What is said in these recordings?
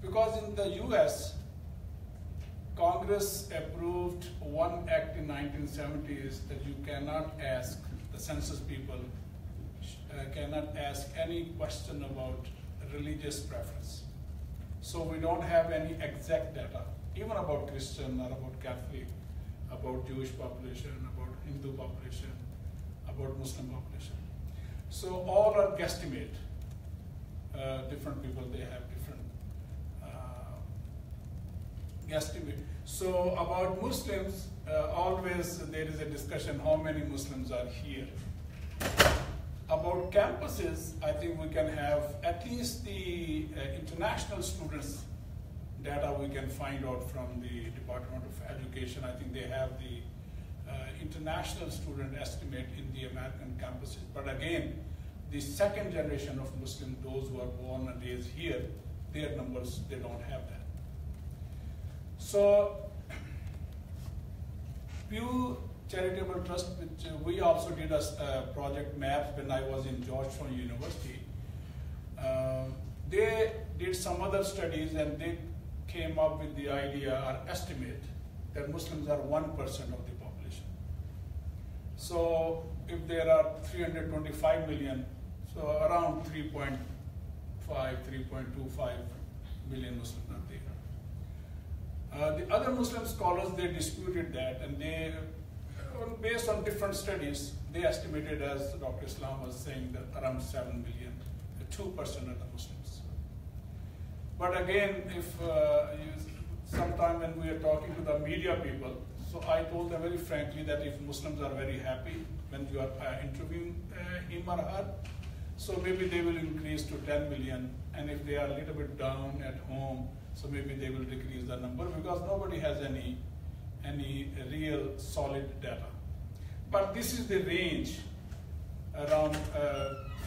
Because in the US, Congress approved one act in 1970s that you cannot ask, the census people cannot ask any question about religious preference. So we don't have any exact data, even about Christian or about Catholic, about Jewish population, about Hindu population, about Muslim population. So all are guesstimate. Different people, they have different guesstimate. So about Muslims, always there is a discussion how many Muslims are here. About campuses, I think we can have at least the international students data we can find out from the Department of Education. I think they have the international student estimate in the American campuses. But again, the second generation of Muslims, those who are born and raised here, their numbers, they don't have that. So, Pew Charitable Trust, which we also did a project MAP when I was in Georgetown University, they did some other studies and they came up with the idea or estimate that Muslims are 1% of the population. So if there are 325 million, so around 3.5, 3.25 million Muslims are there. The other Muslim scholars, they disputed that, and they, based on different studies, they estimated, as Dr. Islam was saying, that around 7 million, 2% of the Muslims. But again, if sometime when we are talking to the media people, so I told them very frankly that if Muslims are very happy when you are interviewing him or her, so maybe they will increase to 10 million, and if they are a little bit down at home, so maybe they will decrease the number, because nobody has any real solid data. But this is the range, around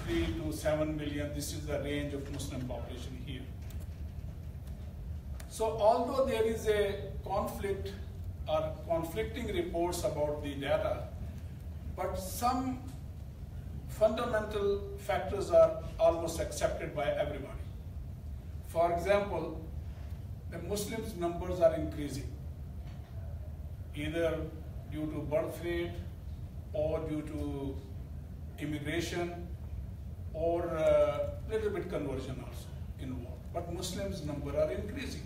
3 to 7 million, this is the range of Muslim population here. So although there is a conflict or conflicting reports about the data, but some fundamental factors are almost accepted by everybody. For example, the Muslims numbers are increasing, either due to birth rate or due to immigration or a little bit conversion also involved. But Muslims number are increasing.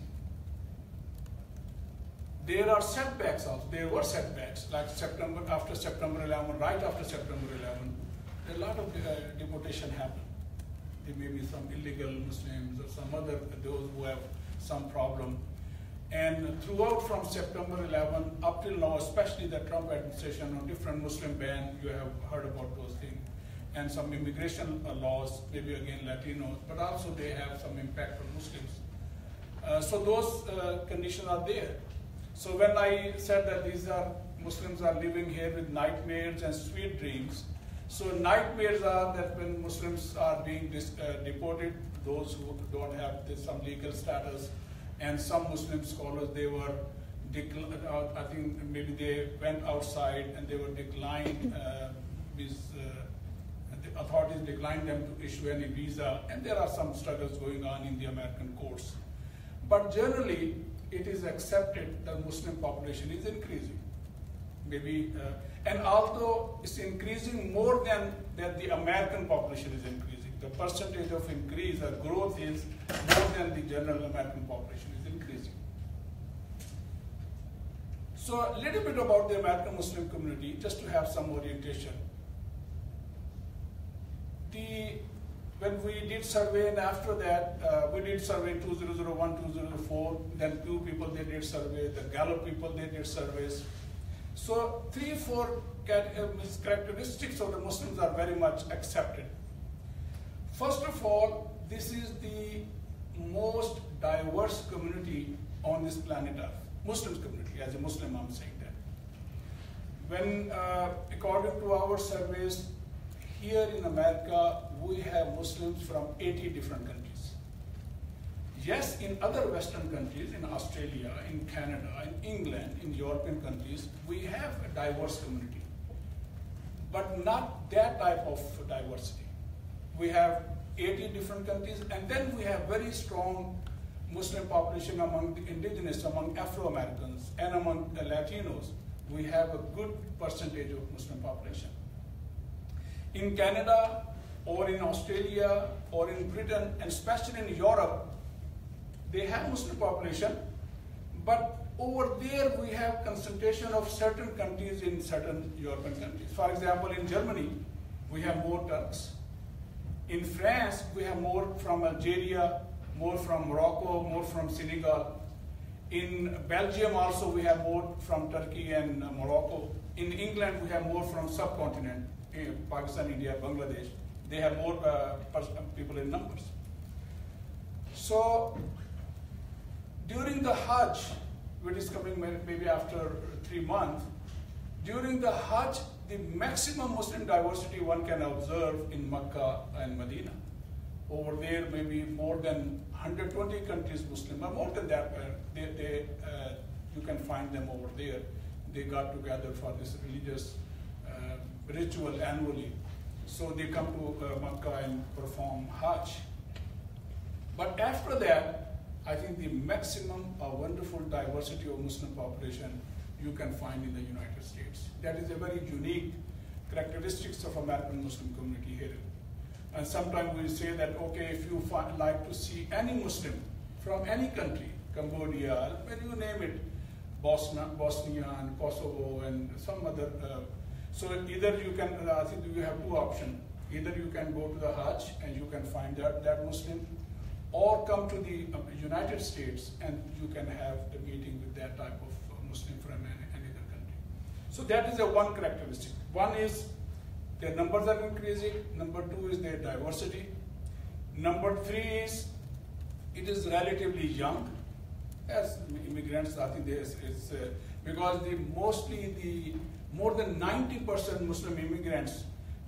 There are setbacks also. There were setbacks like after September 11, right after September 11, a lot of deportation happened. There may be some illegal Muslims or some other, those who have some problem. And throughout from September 11 up till now, especially the Trump administration on different Muslim ban, you have heard about those things. And some immigration laws, maybe again Latinos, but also they have some impact on Muslims. So those conditions are there. So when I said that these are Muslims are living here with nightmares and sweet dreams, so nightmares are that when Muslims are being deported, those who don't have some legal status, and some Muslim scholars, they were, I think maybe they went outside and they were declined, the authorities declined them to issue any visa, and there are some struggles going on in the American courts. But generally, it is accepted that Muslim population is increasing. Maybe, and although it's increasing more than the American population is increasing, the percentage of increase or growth is more than the general American population is increasing. So a little bit about the American Muslim community, just to have some orientation. When we did survey, and after that, we did survey in 2001, 2004, then Pew people, they did survey, the Gallup people, they did surveys. So 3-4 characteristics of the Muslims are very much accepted. First of all, this is the most diverse community on this planet Earth. Muslim community, as a Muslim I'm saying that. When, according to our surveys, here in America, we have Muslims from 80 different countries. Yes, in other Western countries, in Australia, in Canada, in England, in European countries, we have a diverse community, but not that type of diversity. We have 80 different countries, and then we have very strong Muslim population among the indigenous, among Afro-Americans, and among the Latinos. We have a good percentage of Muslim population. In Canada, or in Australia, or in Britain, and especially in Europe, they have Muslim population, but over there we have concentration of certain countries in certain European countries. For example, in Germany, we have more Turks. In France, we have more from Algeria, more from Morocco, more from Senegal. In Belgium also we have more from Turkey and Morocco. In England we have more from subcontinent, Pakistan, India, Bangladesh. They have more people in numbers. So during the Hajj, which is coming maybe after 3 months, during the Hajj, the maximum Muslim diversity one can observe in Mecca and Medina. Over there, maybe more than 120 countries Muslim, or more than that, you can find them over there. They got together for this religious ritual annually. So they come to Mecca and perform Hajj. But after that, I think the maximum wonderful diversity of Muslim population you can find in the United States. That is a very unique characteristics of American Muslim community here. And sometimes we say that, okay, if you like to see any Muslim from any country, Cambodia, when you name it, Bosnia and Kosovo and some other, so either you can, I think you have two options. Either you can go to the Hajj and you can find that Muslim, or come to the United States and you can have a meeting with that type of Muslim from any other country. So that is a one characteristic. One is their numbers are increasing. Number two is their diversity. Number three is it is relatively young. As immigrants, I think it's because more than 90% Muslim immigrants,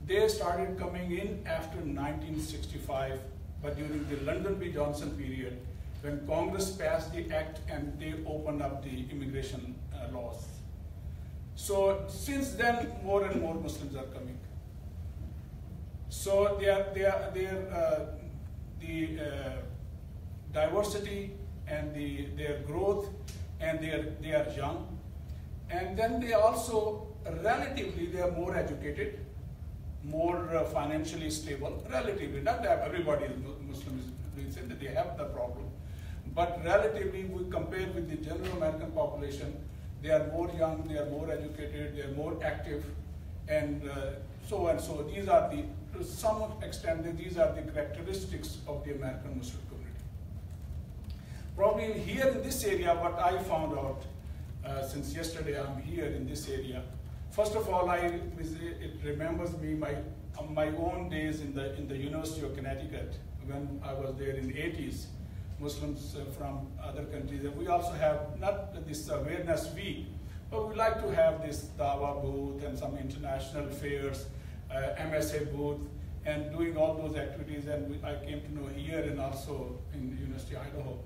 they started coming in after 1965, but during the Lyndon B. Johnson period, when Congress passed the act and they opened up the immigration laws. So since then, more and more Muslims are coming. So the diversity and their growth, and they are young, and then they also relatively they are more educated, more financially stable. Relatively, not that everybody is Muslim is saying that they have the problem, but relatively we compare with the general American population, they are more young, they are more educated, they are more active, and so and so. These are to some extent, these are the characteristics of the American Muslim community. Probably here in this area, what I found out since yesterday I'm here in this area. First of all, it remembers me my own days in the University of Connecticut when I was there in the 80s. Muslims from other countries, and we also have not this awareness week, but we like to have this Dawa booth and some international fairs, MSA booth, and doing all those activities. And I came to know here and also in the University of Idaho,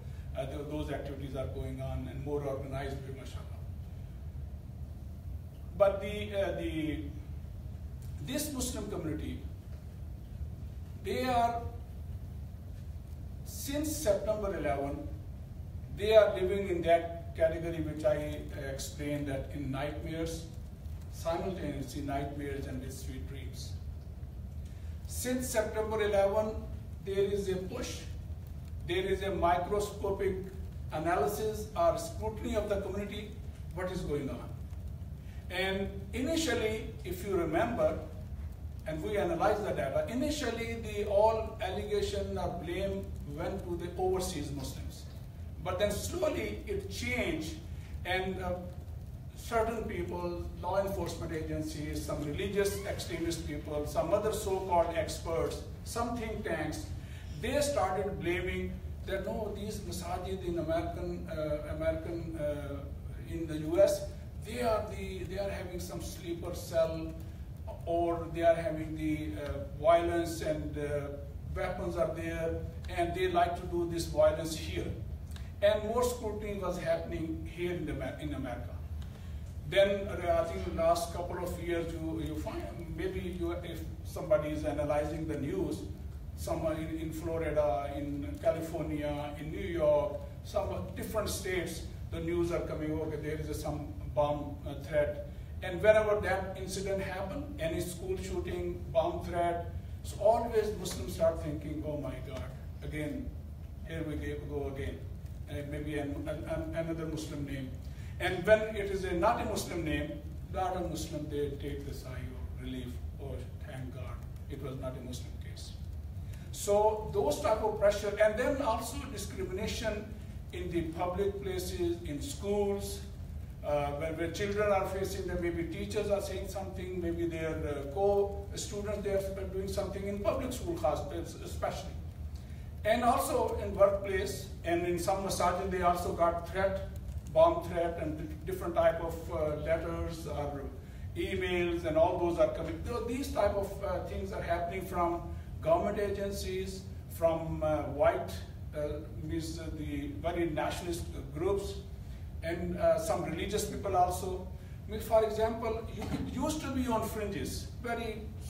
those activities are going on and more organized, mashallah. But this Muslim community, they are, since September 11, they are living in that category which I explained, that in nightmares, simultaneously nightmares and with sweet dreams. Since September 11, there is a push, there is a microscopic analysis or scrutiny of the community, what is going on. And initially, if you remember, and we analyzed the data, initially all allegation or blame went to the overseas Muslims. But then slowly it changed, and certain people, law enforcement agencies, some religious extremist people, some other so-called experts, some think tanks, they started blaming that no, these masajid in in the US, they are having some sleeper cell, or they are having the violence and weapons are there, and they like to do this violence here. And more scrutiny was happening here in America. Then I think the last couple of years you find, maybe if somebody is analyzing the news, someone in Florida, in California, in New York, some different states, the news are coming, okay, there is some bomb threat. And whenever that incident happens, any school shooting, bomb threat, so always Muslims start thinking, oh my God, again, here we go again. Maybe another Muslim name. And when it is not a Muslim name, a lot of Muslims, they take the sigh of relief. Oh, thank God, it was not a Muslim case. So those type of pressure, and then also discrimination in the public places, in schools, where children are facing them, maybe teachers are saying something, maybe their co-students, they are doing something in public school especially. And also in workplace, and in some masajid, they also got bomb threat, and different type of letters or emails, and all those are coming. These type of things are happening from government agencies, from the very nationalist groups, and some religious people also. I mean, for example, it used to be on fringes.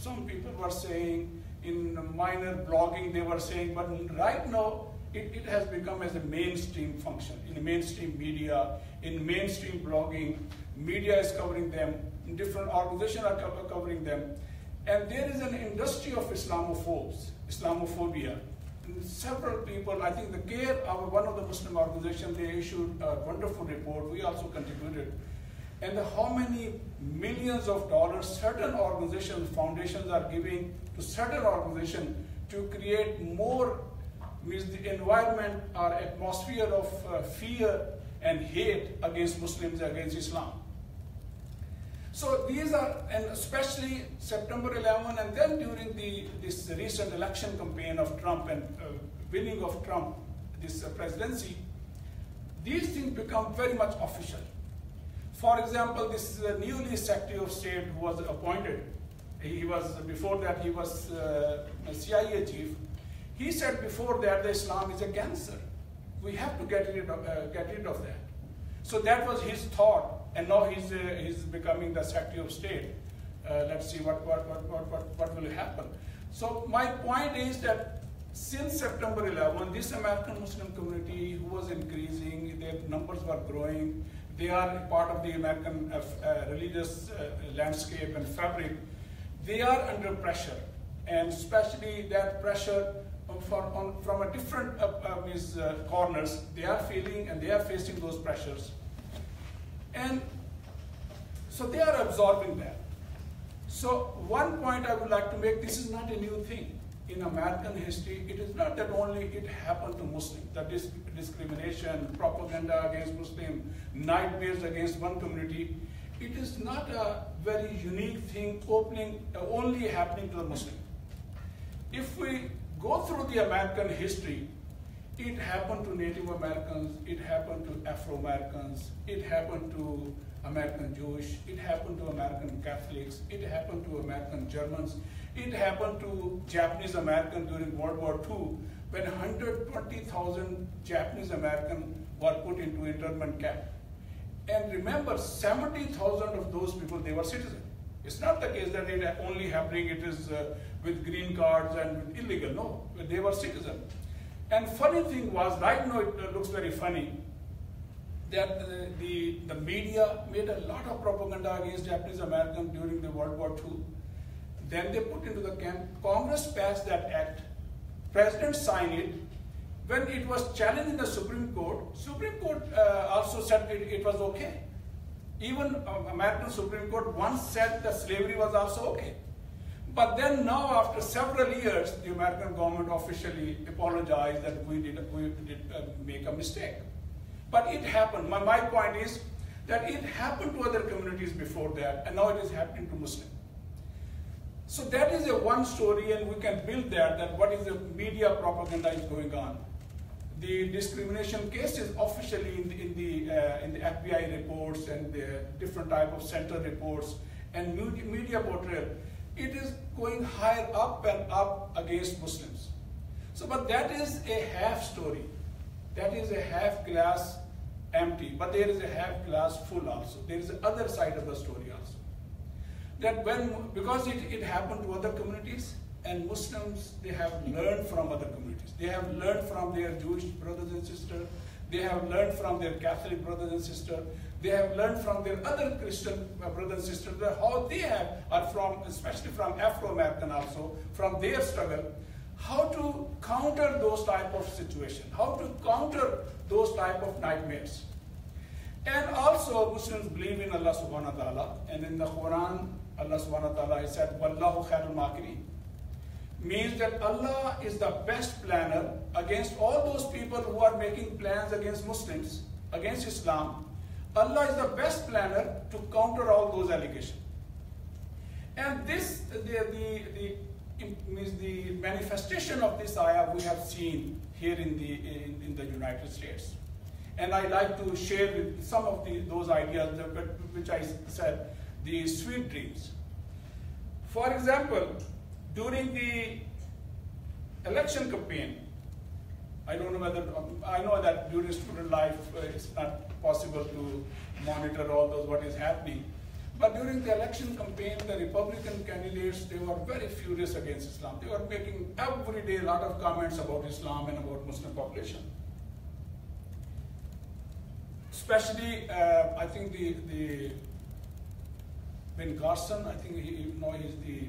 Some people were saying, in minor blogging they were saying, but right now it has become as a mainstream function. In the mainstream media, in mainstream blogging, media is covering them, different organizations are covering them. And there is an industry of Islamophobia. And several people, I think the CARE, one of the Muslim organizations, they issued a wonderful report, we also contributed. And how many millions of dollars certain organizations, foundations are giving to certain organizations to create more, the environment or atmosphere of fear and hate against Muslims, against Islam. So these are, and especially September 11, and then during this recent election campaign of Trump and winning of Trump, this presidency, these things become very much official. For example, this newly Secretary of State who was appointed, before that he was a CIA chief. He said before that the Islam is a cancer. We have to get rid of that. So that was his thought, and now he's becoming the Secretary of State. Let's see what will happen. So my point is that since September 11, this American Muslim community who was increasing, their numbers were growing. They are part of the American religious landscape and fabric. They are under pressure, and especially that pressure from a different corners. They are feeling and they are facing those pressures. And so they are absorbing that. So one point I would like to make, this is not a new thing. In American history, it is not that only it happened to Muslims, that this discrimination, propaganda against Muslims, nightmares against one community, it is not a very unique thing only happening to the Muslim. If we go through the American history, it happened to Native Americans, it happened to Afro-Americans, it happened to American Jewish, it happened to American Catholics, it happened to American Germans, it happened to Japanese Americans during World War II, when 120,000 Japanese Americans were put into internment camp. And remember, 70,000 of those people, they were citizens. It's not the case that it only happening, it is with green cards and illegal, no, they were citizens. And funny thing was, right now it looks very funny, that the media made a lot of propaganda against Japanese Americans during the World War II. Then they put into the camp. Congress passed that act. President signed it. When it was challenged in the Supreme Court also said it was okay. Even American Supreme Court once said that slavery was also okay. But then now, after several years, the American government officially apologized that we did make a mistake. But it happened. My point is that it happened to other communities before that, and now it is happening to Muslims. So that is a one story, and we can build that what is the media propaganda is going on. The discrimination cases officially in the FBI reports and the different type of center reports and media portrayal, it is going higher up and up against Muslims. So, but that is a half story. That is a half glass empty, but there is a half glass full also. There is the other side of the story also. That because it happened to other communities, and Muslims, they have learned from other communities. They have learned from their Jewish brothers and sisters. They have learned from their Catholic brothers and sisters. They have learned from their other Christian brothers and sisters how they are from, especially from Afro-American also, from their struggle, how to counter those type of situations, how to counter those type of nightmares. And also Muslims believe in Allah subhanahu wa ta'ala, and in the Quran, Allah subhanahu wa ta'ala said, Wallahu khairul makirin, means that Allah is the best planner against all those people who are making plans against Muslims, against Islam. Allah is the best planner to counter all those allegations. And this, means the manifestation of this ayah we have seen here in the United States. And I like to share with some of those ideas which I said, the sweet dreams. For example, during the election campaign, I don't know whether, I know that during student life it's not possible to monitor all those what is happening. But during the election campaign, the Republican candidates, they were very furious against Islam. They were making every day a lot of comments about Islam and about Muslim population. Especially, I think Ben Carson, I think he's the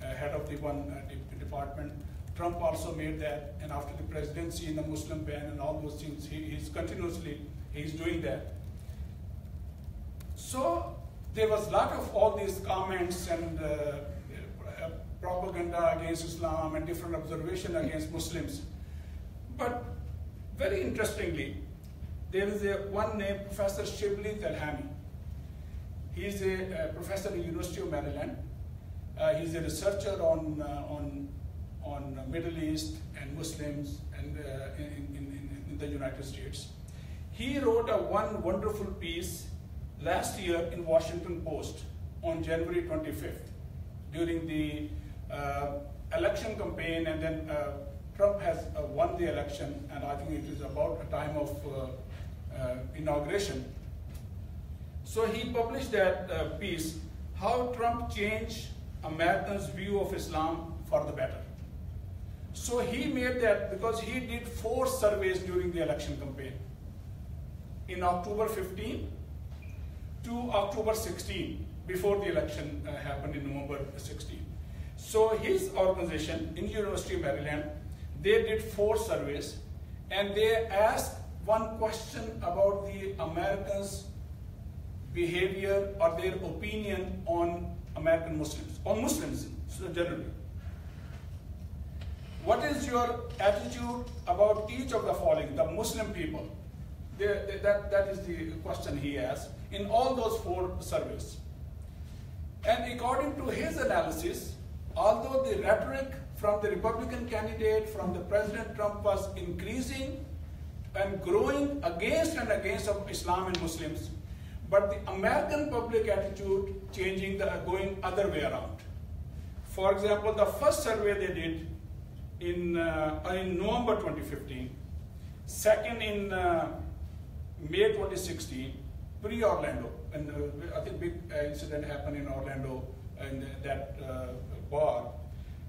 head of the one department. Trump also made that, and after the presidency in the Muslim ban and all those things, he's continuously doing that. So there was a lot of all these comments and propaganda against Islam and different observation against Muslims. But very interestingly, there is one named Professor Shibli Telhami. He's a professor at the University of Maryland. He's a researcher on Middle East and Muslims and in the United States. He wrote one wonderful piece last year in Washington Post on January 25th during the election campaign, and then Trump has won the election, and I think it is about a time of inauguration. So he published that piece, How Trump Changed Americans' View of Islam for the Better. So he made that because he did 4 surveys during the election campaign. In October 15 to October 16, before the election happened in November 16. So his organization in University of Maryland, they did 4 surveys, and they asked one question about the Americans' behavior or their opinion on American Muslims, on Muslims generally. What is your attitude about each of the following, the Muslim people? That is the question he asked in all those 4 surveys. And according to his analysis, although the rhetoric from the Republican candidate, from the President Trump was increasing and growing against and against of Islam and Muslims, but the American public attitude changing, going other way around. For example, the first survey they did in November 2015, second in May 2016, pre-Orlando, and I think big incident happened in Orlando in that bar.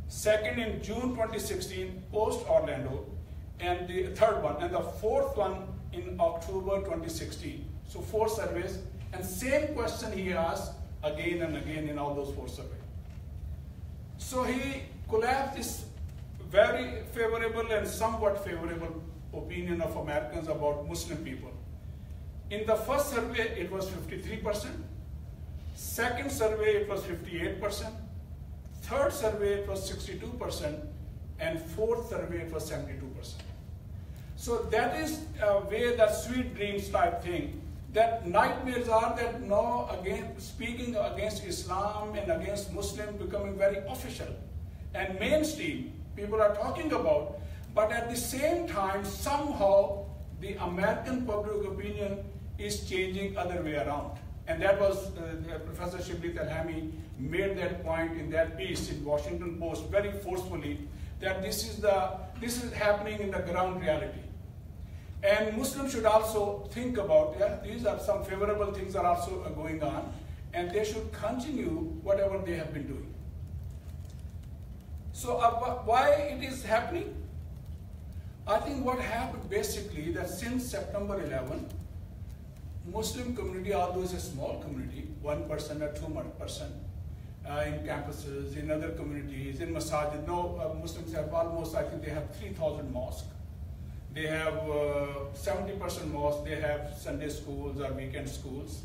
Second in June 2016, post-Orlando, and the third one, and the fourth one in October 2016. So 4 surveys, and same question he asked again and again in all those 4 surveys. So he collapsed this very favorable and somewhat favorable opinion of Americans about Muslim people. In the first survey, it was 53%. Second survey, it was 58%. Third survey, it was 62%. And fourth survey, it was 72%. So that is a way, that sweet dreams type thing, that nightmares are that now again speaking against Islam and against Muslim becoming very official and mainstream. People are talking about, but at the same time, somehow the American public opinion is changing other way around. And that was, Professor Shibli Telhami made that point in that piece in Washington Post very forcefully, that this is happening in the ground reality. And Muslims should also think about, these are some favorable things are also going on, and they should continue whatever they have been doing. So why it is happening? I think what happened basically that since September 11, Muslim community, although it's a small community, 1% or 2%, in campuses, in other communities, in masajid. No, Muslims have almost, I think they have 3,000 mosques. They have 70% mosques, they have Sunday schools or weekend schools.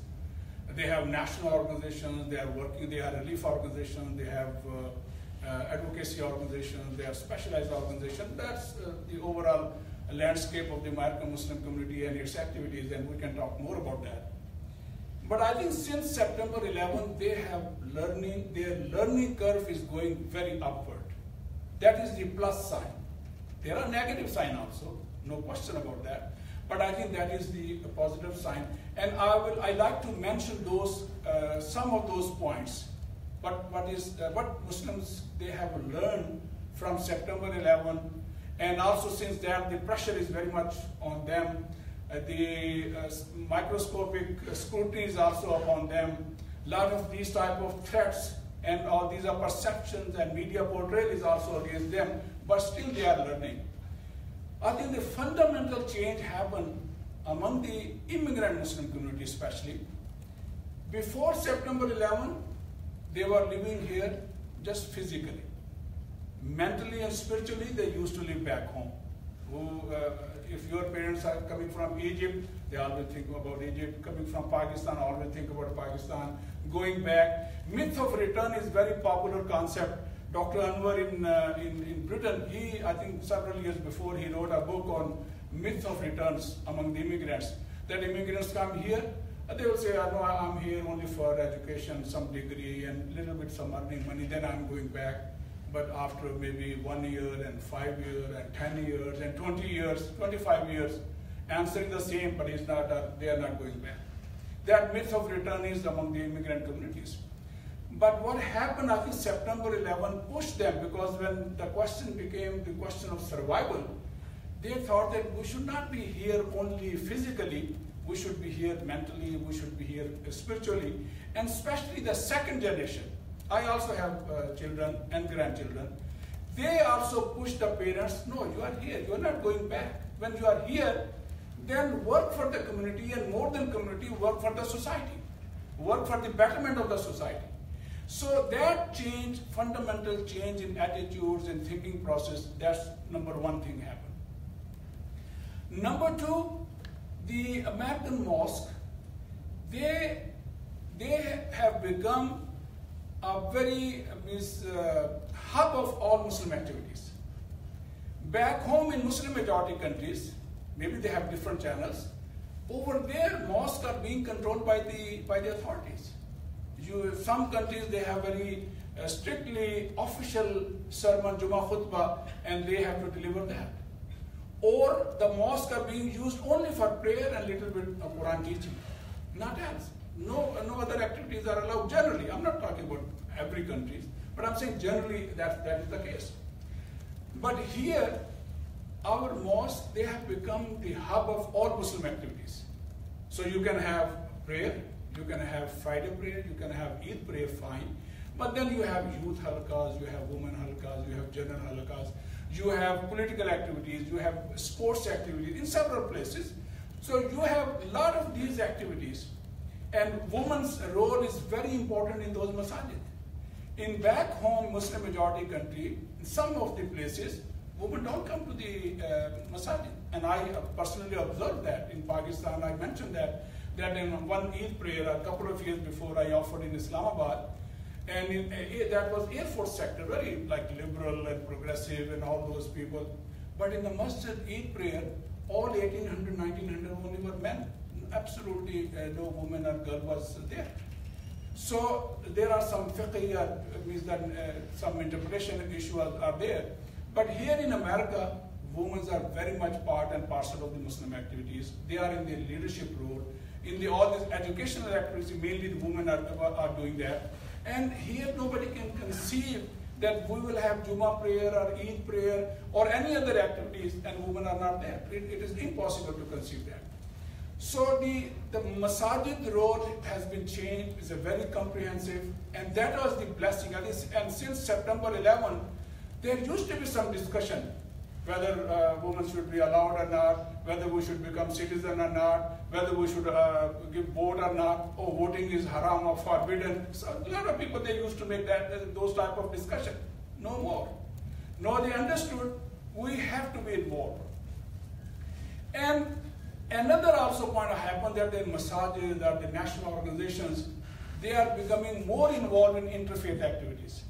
They have national organizations, they are working, they are relief organizations, they have advocacy organizations, they have specialized organizations. That's the overall landscape of the American Muslim community and its activities, and we can talk more about that. But I think since September 11, their learning curve is going very upward. That is the plus sign. There are negative signs also, no question about that. But I think that is the positive sign. And I like to mention those, some of those points. What Muslims, they have learned from September 11, and also since that the pressure is very much on them. The microscopic scrutiny is also upon them. A lot of these type of threats and all these are perceptions and media portrayal is also against them, but still they are learning. I think the fundamental change happened among the immigrant Muslim community especially. Before September 11, they were living here just physically. Mentally and spiritually, they used to live back home. If your parents are coming from Egypt, they always think about Egypt. Coming from Pakistan, always think about Pakistan. Going back, myth of return is very popular concept. Dr. Anwar in Britain, I think several years before, he wrote a book on myth of returns among the immigrants. That immigrants come here, they will say, no, I'm here only for education, some degree, and little bit some earning money, then I'm going back. But after maybe 1 year and 5 years and 10 years and 20 years, 25 years, answering the same, but they are not going back. That myth of return is among the immigrant communities. But what happened, I think September 11 pushed them, because when the question became the question of survival, they thought that we should not be here only physically, we should be here mentally, we should be here spiritually, and especially the second generation. I also have children and grandchildren. They also push the parents, no, you are here, you are not going back. When you are here, then work for the community, and more than community, work for the society. Work for the betterment of the society. So that change, fundamental change in attitudes and thinking process, that's number one thing happened. Number two, the American mosque, they have become a very hub of all Muslim activities. Back home in Muslim majority countries, maybe they have different channels. Over there, mosques are being controlled by the authorities. Some countries, they have very strictly official sermon, Jummah khutbah, and they have to deliver that. Or the mosques are being used only for prayer and little bit of Quran teaching, not else. No other activities are allowed generally. I'm not talking about every country, but I'm saying generally that is the case. But here, our mosques, they have become the hub of all Muslim activities. So you can have prayer, you can have Friday prayer, you can have Eid prayer, fine. But then you have youth halaqas, you have women halaqas, you have general halaqas, you have political activities, you have sports activities in several places. So you have a lot of these activities. And women's role is very important in those masajid. In back home Muslim majority country, in some of the places, women don't come to the masajid. And I personally observed that in Pakistan. I mentioned that in one Eid prayer a couple of years before I offered in Islamabad, and that was Air Force sector, very like liberal and progressive and all those people. But in the masjid Eid prayer, all 1800, 1900 only were men. Absolutely no woman or girl was there. So there are some fiqh, means that some interpretation issues are there. But here in America, women are very much part and parcel of the Muslim activities. They are in the leadership role. In all these educational activities, mainly the women are doing that. And here nobody can conceive that we will have Jummah prayer or Eid prayer or any other activities and women are not there. It is impossible to conceive that. So the masajid role has been changed. It's a very comprehensive, and that was the blessing. And since September 11, there used to be some discussion whether women should be allowed or not, whether we should become citizen or not, whether we should give vote or not, or voting is haram or forbidden. So a lot of people, they used to make those type of discussion. No more. No, they understood we have to be involved. And another also point happened that the masajid or the national organizations, they are becoming more involved in interfaith activities.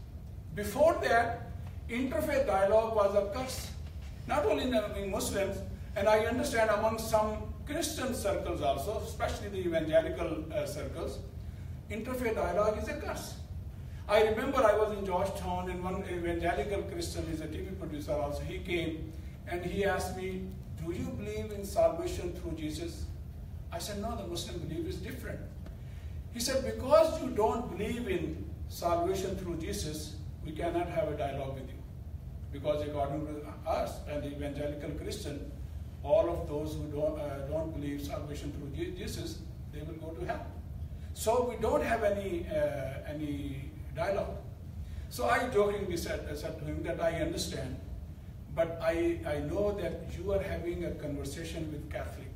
Before that, interfaith dialogue was a curse, not only in Muslims, and I understand among some Christian circles also, especially the evangelical circles, interfaith dialogue is a curse. I remember I was in Georgetown and one evangelical Christian, is a TV producer also, he came and he asked me, do you believe in salvation through Jesus? I said, no, the Muslim belief is different. He said, because you don't believe in salvation through Jesus, we cannot have a dialogue with you. Because according to us and the evangelical Christian, all of those who don't believe salvation through Jesus, they will go to hell. So we don't have any dialogue. So I jokingly said to him that I understand, but I know that you are having a conversation with Catholic.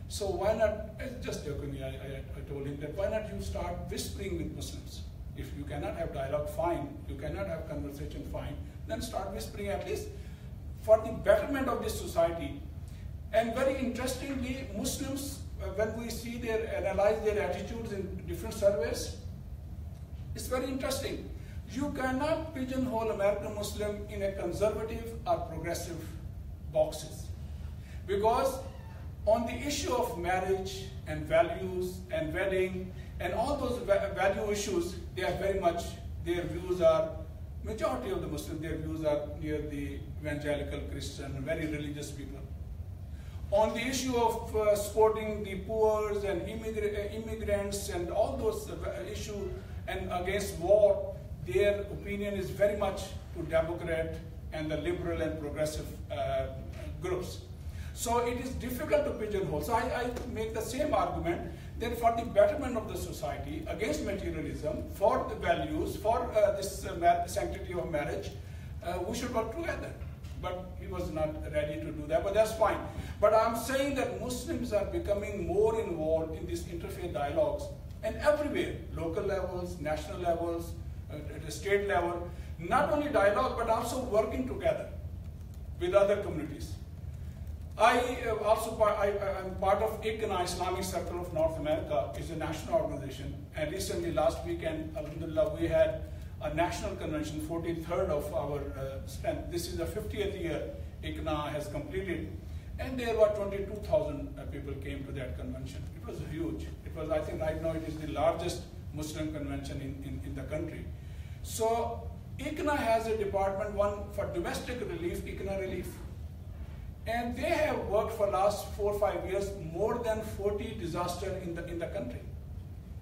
So why not, just jokingly, I told him that why not you start whispering with Muslims? If you cannot have dialogue, fine. You cannot have conversation, fine. Then start whispering, at least for the betterment of this society. And very interestingly, Muslims, when we see analyze their attitudes in different surveys, it's very interesting. You cannot pigeonhole American Muslim in a conservative or progressive boxes. Because on the issue of marriage and values and wedding and all those value issues, they are very much, their views are, majority of the Muslims, their views are near the evangelical Christian, very religious people. On the issue of supporting the poor and immigrants and all those issues and against war, their opinion is very much to Democrat and the liberal and progressive groups. So it is difficult to pigeonhole. So I make the same argument that for the betterment of the society, against materialism, for the values, for this sanctity of marriage, we should work together. But he was not ready to do that, but that's fine. But I'm saying that Muslims are becoming more involved in these interfaith dialogues, and everywhere, local levels, national levels, at the state level, not only dialogue, but also working together with other communities. I'm part of ICNA, Islamic Circle of North America, is a national organization. And recently, last weekend, alhamdulillah, we had a national convention, 43rd of our strength. This is the 50th year ICNA has completed. And there were 22,000 people came to that convention. It was huge. It was, I think right now it is the largest Muslim convention in the country. So ICNA has a department, one for domestic relief, ICNA Relief. And they have worked for last 4 or 5 years, more than 40 disasters in the country.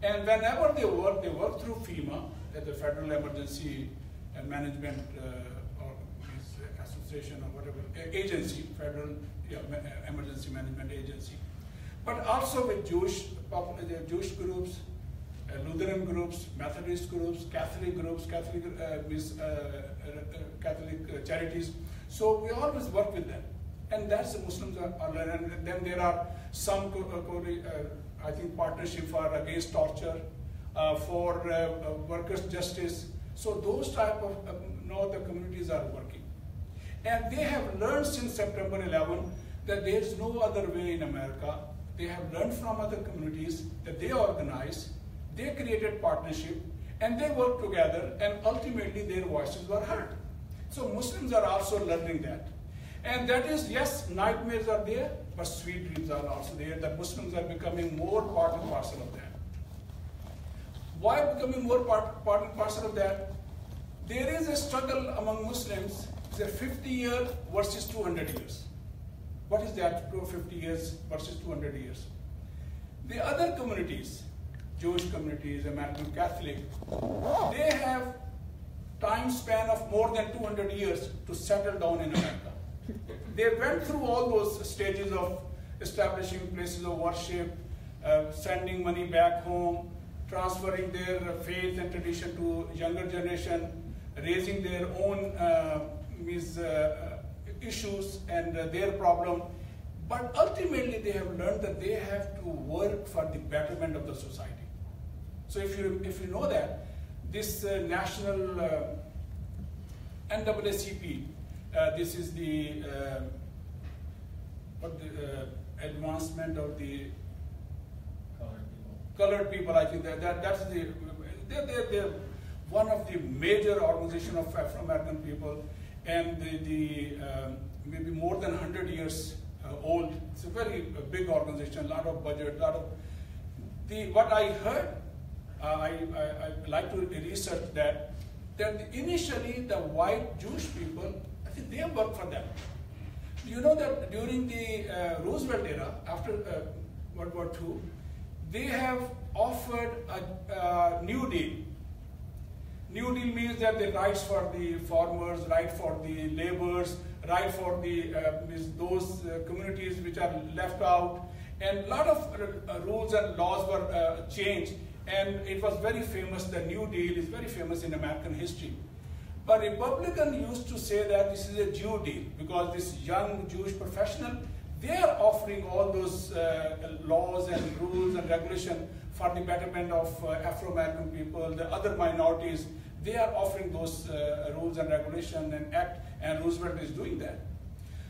And whenever they work through FEMA, the Federal Emergency Management or Association or whatever, agency, Federal Emergency Management Agency. But also with Jewish groups, Lutheran groups, Methodist groups, Catholic groups, Catholic charities. So we always work with them. And that's the Muslims are learning. And then there are some, I think, partnership for against torture, for workers' justice. So those type of the communities are working. And they have learned since September 11 that there is no other way in America. They have learned from other communities that they organize, they created partnership, and they work together, and ultimately their voices were heard. So Muslims are also learning that. And that is, yes, nightmares are there, but sweet dreams are also there. The Muslims are becoming more part and parcel of that. Why becoming more part and parcel of that? There is a struggle among Muslims, it's a 50 year versus 200 years. What is that, 50 years versus 200 years? The other communities, Jewish communities, American Catholic, they have time span of more than 200 years to settle down in America. They went through all those stages of establishing places of worship, sending money back home, transferring their faith and tradition to younger generation, raising their own issues and their problem, but ultimately they have learned that they have to work for the betterment of the society. So if you know that, this national NAACP, this is the advancement of the colored people. I think that's they're one of the major organizations of Afro-American people, and maybe more than 100 years old. It's a very big organization, a lot of budget, what I heard, I like to research that initially the white Jewish people, I think they work for them. You know that during the Roosevelt era, after World War II, they have offered a New Deal. New Deal means that the rights for the farmers, right for the laborers, right for the those communities which are left out, and a lot of rules and laws were changed, and it was very famous. The New Deal is very famous in American history. But Republicans used to say that this is a Jew deal, because this young Jewish professional, they are offering all those laws and rules and regulation for the betterment of Afro-American people, the other minorities. They are offering those rules and regulation and act, and Roosevelt is doing that.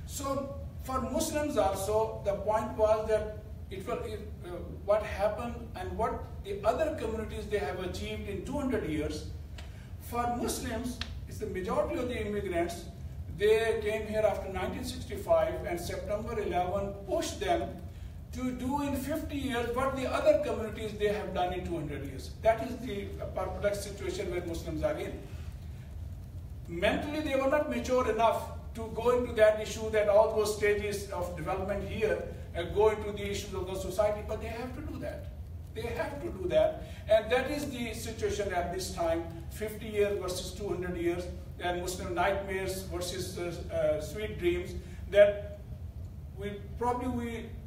So for Muslims also, the point was that what happened and what the other communities they have achieved in 200 years. For Muslims, it's the majority of the immigrants, they came here after 1965, and September 11 pushed them to do in 50 years what the other communities they have done in 200 years. That is the perplexed situation where Muslims are in. Mentally, they were not mature enough to go into that issue, that all those stages of development here go into the issues of the society, but they have to do that. They have to do that, and that is the situation at this time, 50 years versus 200 years, and Muslim nightmares versus sweet dreams, that we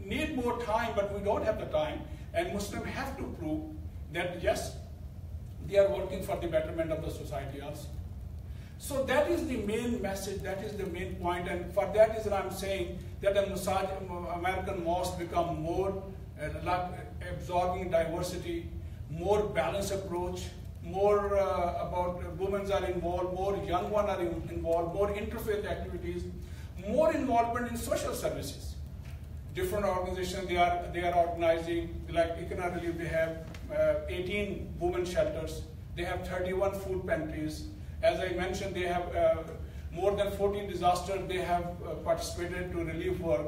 need more time, but we don't have the time, and Muslims have to prove that yes, they are working for the betterment of the society also. So that is the main message, that is the main point, and for that reason I'm saying that the American mosque become more absorbing diversity, more balanced approach, more about women are involved, more young ones are involved, more interfaith activities, more involvement in social services. Different organizations they are organizing, like ICNA Relief, they have 18 women shelters, they have 31 food pantries. As I mentioned, they have more than 14 disasters they have participated to relief work.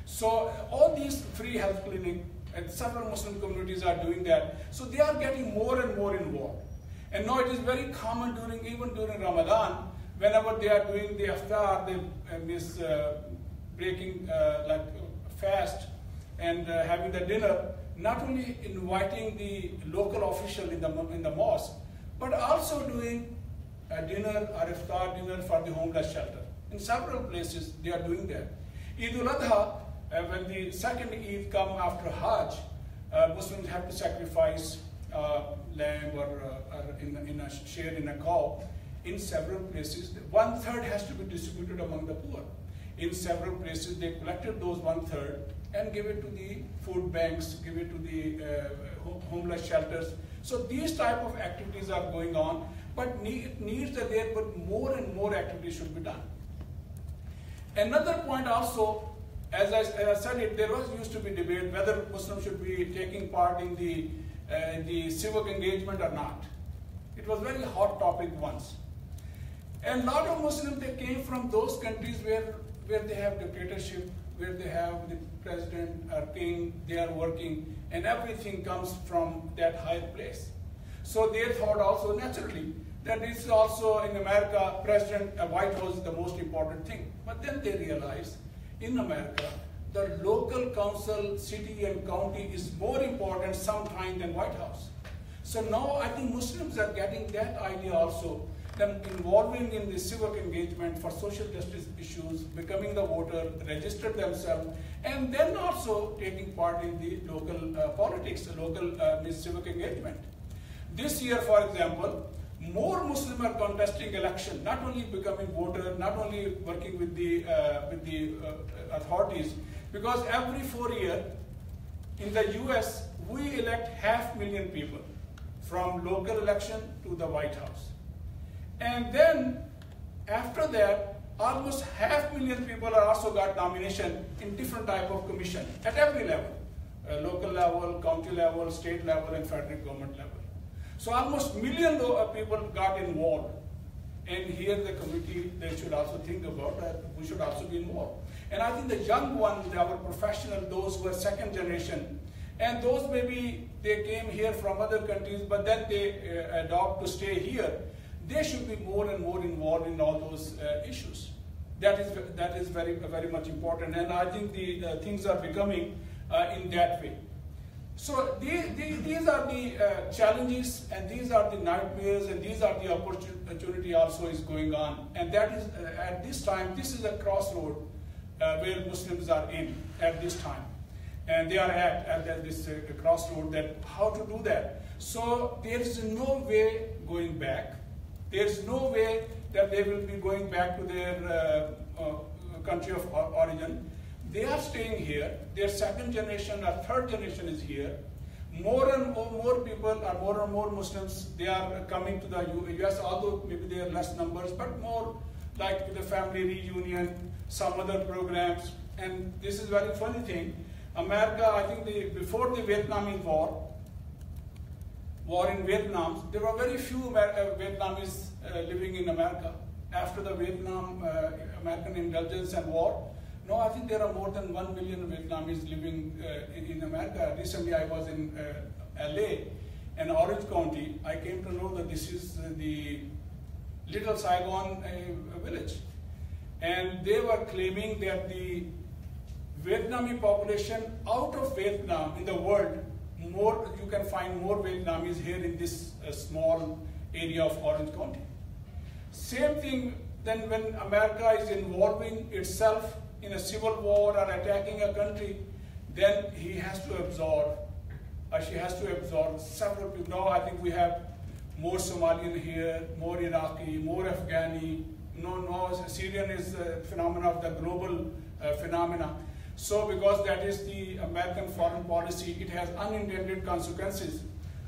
So all these free health clinics, and several Muslim communities are doing that. So they are getting more and more involved. And now it is very common even during Ramadan, whenever they are doing the iftar, breaking like fast and having the dinner, not only inviting the local official in the mosque, but also doing a dinner or iftar dinner for the homeless shelter. In several places they are doing that. Eid al-Adha, when the second Eid comes after Hajj, Muslims have to sacrifice lamb or share in a cow. In several places, 1/3 has to be distributed among the poor. In several places, they collected those 1/3 and give it to the food banks, give it to the homeless shelters. So these type of activities are going on, but needs are there, but more and more activities should be done. Another point also, as I said, there used to be debate whether Muslims should be taking part in the civic engagement or not. It was a very hot topic once. And a lot of Muslims, they came from those countries where they have dictatorship, where they have the president or king, they are working, and everything comes from that higher place. So they thought also naturally that it's also in America, president, White House is the most important thing. But then they realized in America, the local council, city and county is more important sometimes than White House. So now I think Muslims are getting that idea also, them involving in the civic engagement for social justice issues, becoming the voter, register themselves, and then also taking part in the local politics, the local civic engagement. This year, for example, more Muslims are contesting election, not only becoming voter, not only working with the authorities, because every 4 years in the US, we elect 500,000 people from local election to the White House. And then after that, almost 500,000 people are also got nomination in different type of commission at every level, local level, county level, state level, and federal government level. So almost million people got involved. And here the committee, they should also think about that we should also be involved. And I think the young ones, our professional, those who are second generation, and those maybe they came here from other countries, but then they adopt to stay here, they should be more and more involved in all those issues. That is very, very much important. And I think the things are becoming in that way. So these are the challenges, and these are the nightmares, and these are the opportunity also is going on. And that is, at this time, this is a crossroad where Muslims are in at this time. And they are at this crossroad, that how to do that. So there is no way going back. There is no way that they will be going back to their country of origin. They are staying here. Their second generation or third generation is here. More and more people, or more and more Muslims, they are coming to the US, although maybe they are less numbers, but more like the family reunion, some other programs. And this is very funny thing. America, I think before the Vietnamese war in Vietnam, there were very few Vietnamese living in America. After the American indulgence and war, no, I think there are more than 1 million Vietnamese living in America. Recently I was in LA and Orange County. I came to know that this is the Little Saigon village. And they were claiming that the Vietnamese population out of Vietnam in the world, you can find more Vietnamese here in this small area of Orange County. Same thing then when America is involving itself in a civil war or attacking a country, then he has to absorb, or she has to absorb several people. Now I think we have more Somalian here, more Iraqi, more Afghani. No, Syrian is a phenomena of the global phenomena. So because that is the American foreign policy, it has unintended consequences.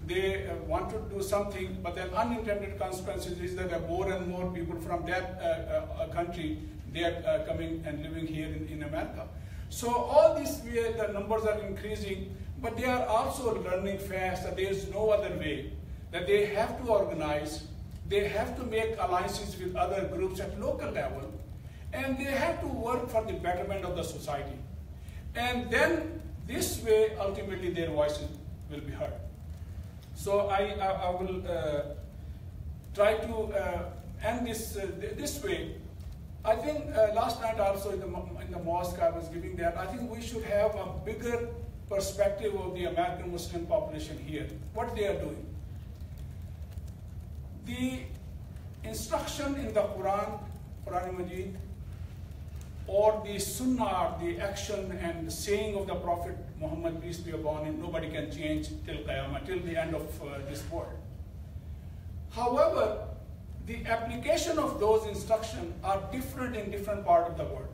They want to do something, but then unintended consequences is that more and more people from that country, they are coming and living here in America. So all this way, the numbers are increasing, but they are also learning fast that there is no other way, that they have to organize, they have to make alliances with other groups at local level, and they have to work for the betterment of the society. And then this way, ultimately, their voices will be heard. So I will try to end this way. I think last night also in the mosque I was giving that, I think we should have a bigger perspective of the American Muslim population here, what they are doing. The instruction in the Quran Majid, or the Sunnah, the action and the saying of the Prophet Muhammad, peace be upon him, nobody can change till Qiyamah, till the end of this world. However, the application of those instructions are different in different parts of the world.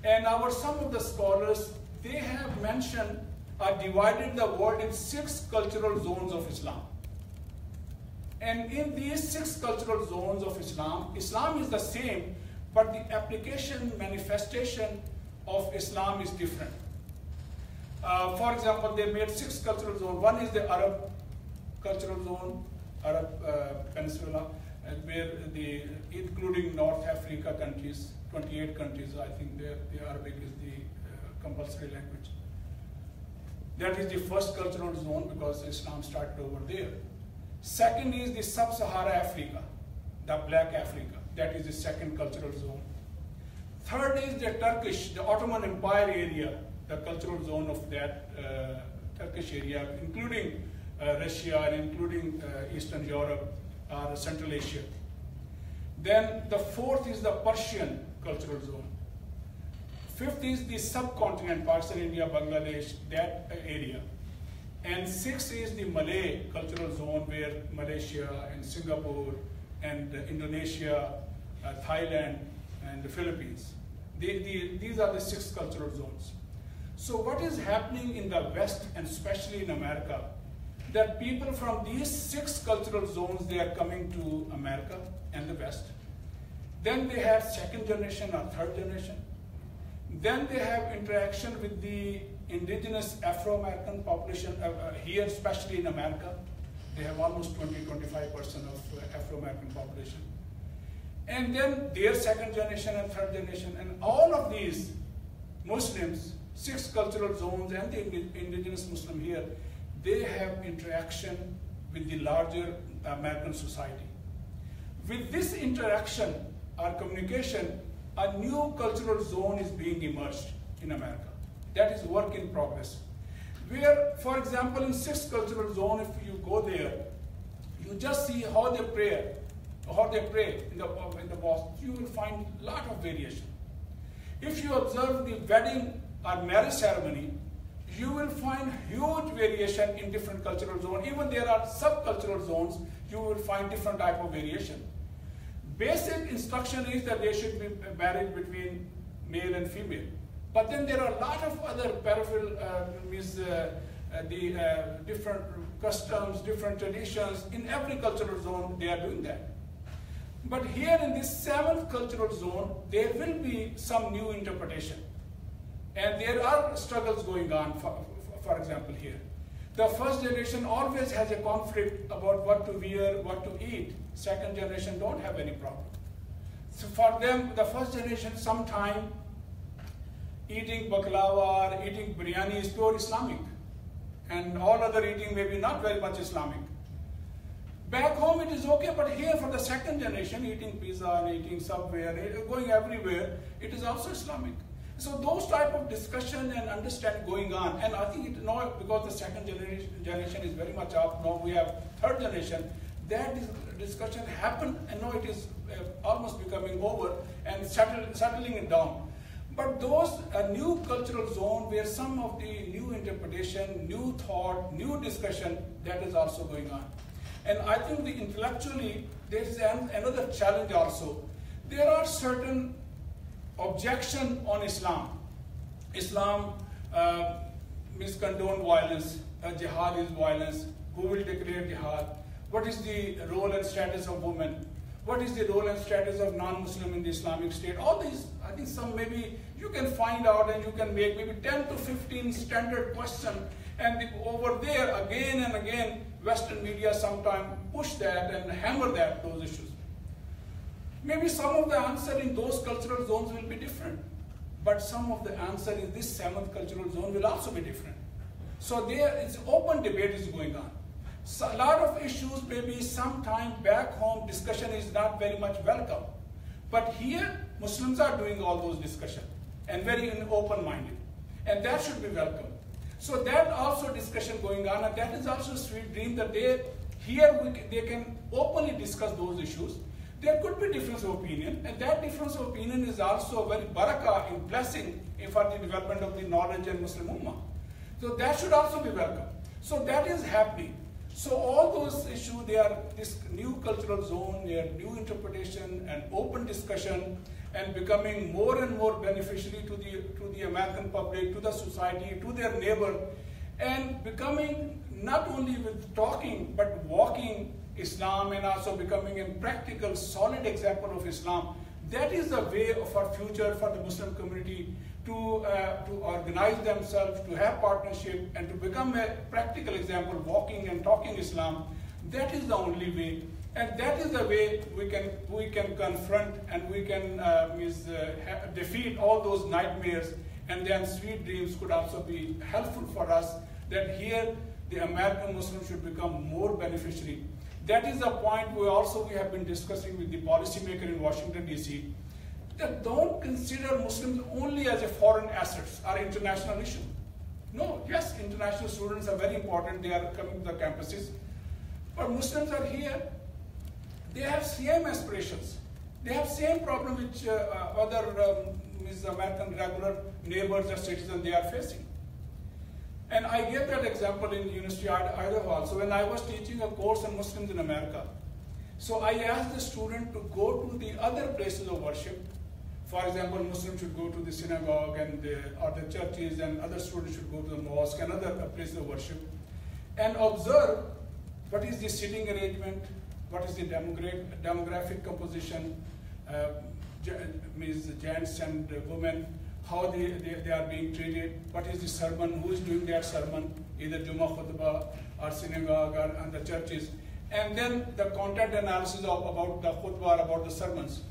And some of the scholars, they have mentioned or divided the world in 6 cultural zones of Islam. And in these 6 cultural zones of Islam, Islam is the same, but the application, manifestation of Islam is different. For example, they made 6 cultural zones. One is the Arab cultural zone, Arab Peninsula, where including North Africa countries, 28 countries, I think the Arabic is the compulsory language. That is the first cultural zone because Islam started over there. Second is the Sub-Sahara Africa, the Black Africa. That is the second cultural zone. Third is the Ottoman Empire area, the cultural zone of that Turkish area, including Russia and including Eastern Europe or Central Asia. Then the fourth is the Persian cultural zone. Fifth is the subcontinent, Pakistan, India, Bangladesh, that area. And 6 is the Malay cultural zone, where Malaysia and Singapore and Indonesia, Thailand, and the Philippines. These are the 6 cultural zones. So what is happening in the West, and especially in America, that people from these 6 cultural zones, they are coming to America and the West. Then they have second generation or third generation. Then they have interaction with the indigenous Afro-American population here, especially in America. They have almost 20-25% of Afro-American population. And then their second generation and third generation, and all of these Muslims, 6 cultural zones and the indigenous Muslim here, they have interaction with the larger American society. With this interaction or communication, a new cultural zone is being emerged in America. That is work in progress. Where, for example, in 6th cultural zone, if you go there, you just see how they pray in the mosque. You will find a lot of variation. If you observe the wedding or marriage ceremony, you will find huge variation in different cultural zones. Even there are subcultural zones, you will find different type of variation. Basic instruction is that they should be married between male and female. But then there are a lot of other peripheral, different customs, different traditions. In every cultural zone, they are doing that. But here in this 7th cultural zone, there will be some new interpretation. And there are struggles going on, for example, here. The first generation always has a conflict about what to wear, what to eat. Second generation don't have any problem. So for them, the first generation, sometime eating baklava or eating biryani is pure Islamic. And all other eating may be not very much Islamic. Back home it is okay, but here for the second generation, eating pizza and eating Subway and going everywhere, it is also Islamic. So those type of discussion and understanding going on, and I think now because the second generation is very much up, now we have third generation, that discussion happened and now it is almost becoming over and settling it down. But those new cultural zone where some of the new interpretation, new thought, new discussion, that is also going on. And I think intellectually there is another challenge also. There are certain objection on Islam. Islam miscondone violence, jihad is violence, who will declare jihad, what is the role and status of women, what is the role and status of non-Muslim in the Islamic State. All these, I think some maybe you can find out and you can make maybe 10 to 15 standard questions, and over there again and again Western media sometimes push that and hammer those issues. Maybe some of the answer in those cultural zones will be different, but some of the answer in this 7th cultural zone will also be different. So there is open debate is going on. So a lot of issues maybe sometime back home discussion is not very much welcome. But here Muslims are doing all those discussions and very open-minded, and that should be welcome. So that also discussion going on, and that is also a sweet dream that they can openly discuss those issues. There could be difference of opinion, and that difference of opinion is also very barakah in blessing for the development of the knowledge and Muslim Ummah. So that should also be welcome. So that is happening. So all those issues, they are this new cultural zone, they are new interpretation and open discussion, and becoming more and more beneficiary to the American public, to the society, to their neighbor, and becoming not only with talking but walking Islam, and also becoming a practical, solid example of Islam. That is the way of our future for the Muslim community to organize themselves, to have partnership, and to become a practical example, walking and talking Islam. That is the only way, and that is the way we can confront and we can defeat all those nightmares, and then sweet dreams could also be helpful for us, that here the American Muslims should become more beneficiary. That is the point we have been discussing with the policymaker in Washington, D.C., that don't consider Muslims only as a foreign assets or international issue. No, yes, international students are very important, they are coming to the campuses, but Muslims are here, they have same aspirations, they have same problem which other American regular neighbors or citizens they are facing. And I gave that example in University of Idaho also when I was teaching a course on Muslims in America. So I asked the student to go to the other places of worship. For example, Muslims should go to the synagogue and or the churches, and other students should go to the mosque and other places of worship, and observe what is the sitting arrangement, what is the demographic composition, means gents and women, how they are being treated, what is the sermon, who is doing that sermon, either Jummah khutbah or synagogue or the churches, and then the content analysis about the khutbah, about the sermons.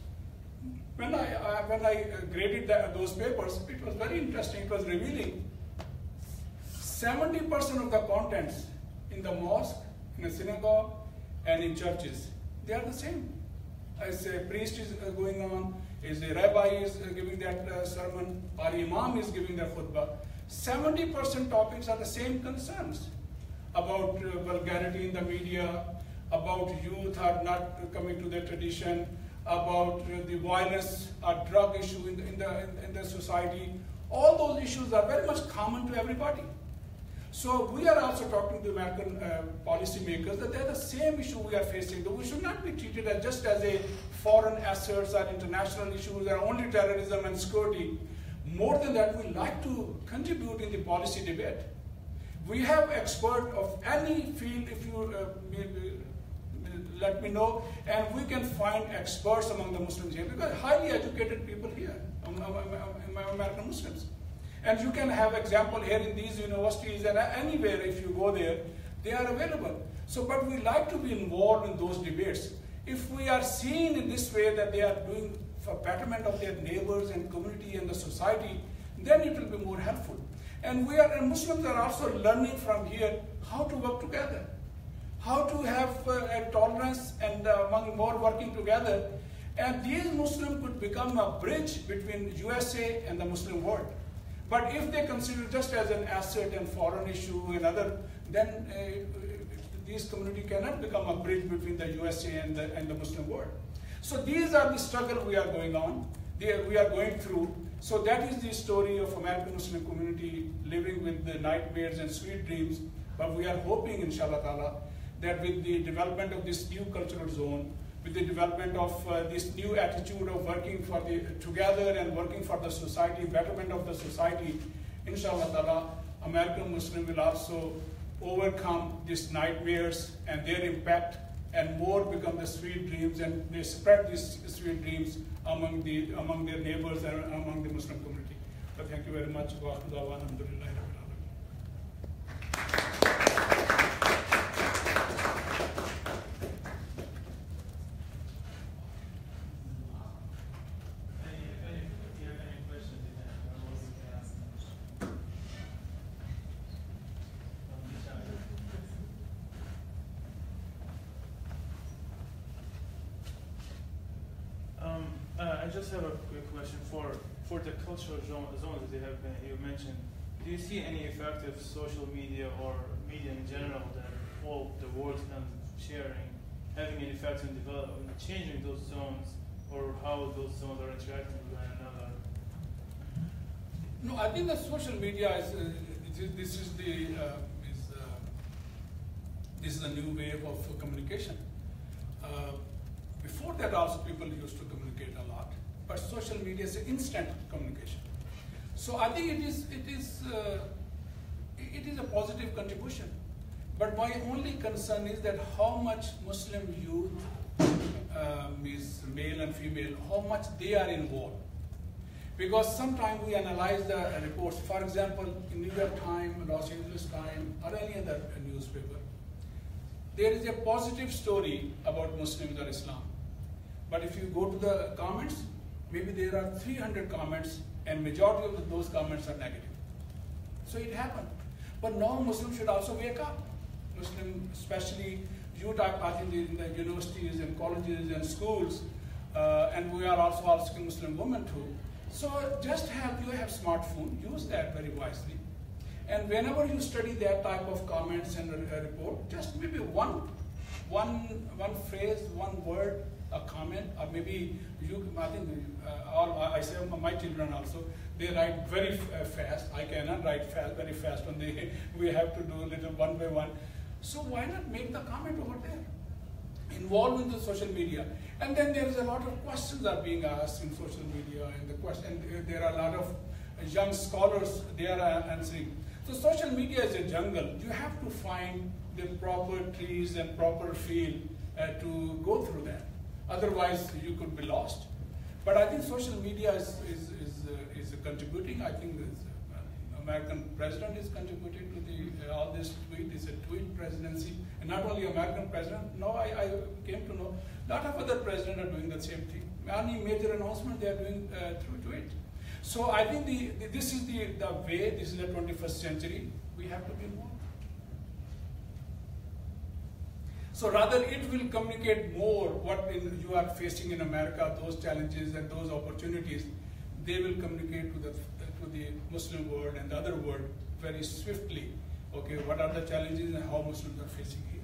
When I graded those papers, it was very interesting. It was revealing 70% of the contents in the mosque, in the synagogue, and in churches, they are the same. As a priest is going on, as a rabbi is giving that sermon, or imam is giving that khutbah, 70% topics are the same concerns about vulgarity in the media, about youth are not coming to their tradition, about the violence or drug issue in the society. All those issues are very much common to everybody. So we are also talking to American policymakers that they're the same issue we are facing. That we should not be treated as just as a foreign assets or international issues or only terrorism and security. More than that, we like to contribute in the policy debate. We have experts of any field, if you let me know, and we can find experts among the Muslims here, because highly educated people here, American Muslims. And you can have example here in these universities and anywhere if you go there, they are available. So, but we like to be involved in those debates. If we are seen in this way that they are doing for betterment of their neighbors and community and the society, then it will be more helpful. And Muslims are also learning from here how to work together, how to have a tolerance and among more working together. And these Muslims could become a bridge between USA and the Muslim world. But if they consider just as an asset and foreign issue and other, then these community cannot become a bridge between the USA and the Muslim world. So these are the struggles we are going on, we are going through. So that is the story of American Muslim community living with the nightmares and sweet dreams. But we are hoping, inshallah ta'ala, that with the development of this new cultural zone, with the development of this new attitude of working for together and working for the society, betterment of the society, inshallah ta'ala, American Muslim will also overcome these nightmares and their impact and more become the sweet dreams, and they spread these sweet dreams among their neighbors and among the Muslim community. So thank you very much. I just have a quick question for the cultural zones that you mentioned. Do you see any effective social media or media in general that all the world kind of sharing, having an effect in changing those zones, or how those zones are interacting with one another? No, I think that social media this is the new wave of communication. Before that, also people used to communicate a lot, but social media is instant communication. So I think it is a positive contribution. But my only concern is that how much Muslim youth, is male and female, how much they are involved. Because sometimes we analyze the reports. For example, in New York Times, Los Angeles Times, or any other newspaper, there is a positive story about Muslims or Islam. But if you go to the comments, maybe there are 300 comments, and majority of those comments are negative. So it happened. But now Muslims should also wake up. Muslim, especially youth are partying in the universities and colleges and schools, and we are also asking Muslim women too. So just you have smartphone, use that very wisely. And whenever you study that type of comments and report, just maybe one phrase, one word, a comment, or maybe I think I say my children also, they write very fast. I cannot write very fast when we have to do a little one by one. So why not make the comment over there? Involved in the social media. And then there is a lot of questions are being asked in social media, and there are a lot of young scholars, they are answering. So social media is a jungle. You have to find the proper trees and proper field to go through that. Otherwise, you could be lost. But I think social media is contributing. I think the American president is contributing to all this tweet. It's a tweet presidency. And not only American president, no, I came to know a lot of other presidents are doing the same thing. Any major announcement they are doing through tweet. So I think this is the way, this is the 21st century, we have to be more. So rather it will communicate more what you are facing in America, those challenges and those opportunities, they will communicate to the Muslim world and the other world very swiftly. Okay, what are the challenges and how Muslims are facing here.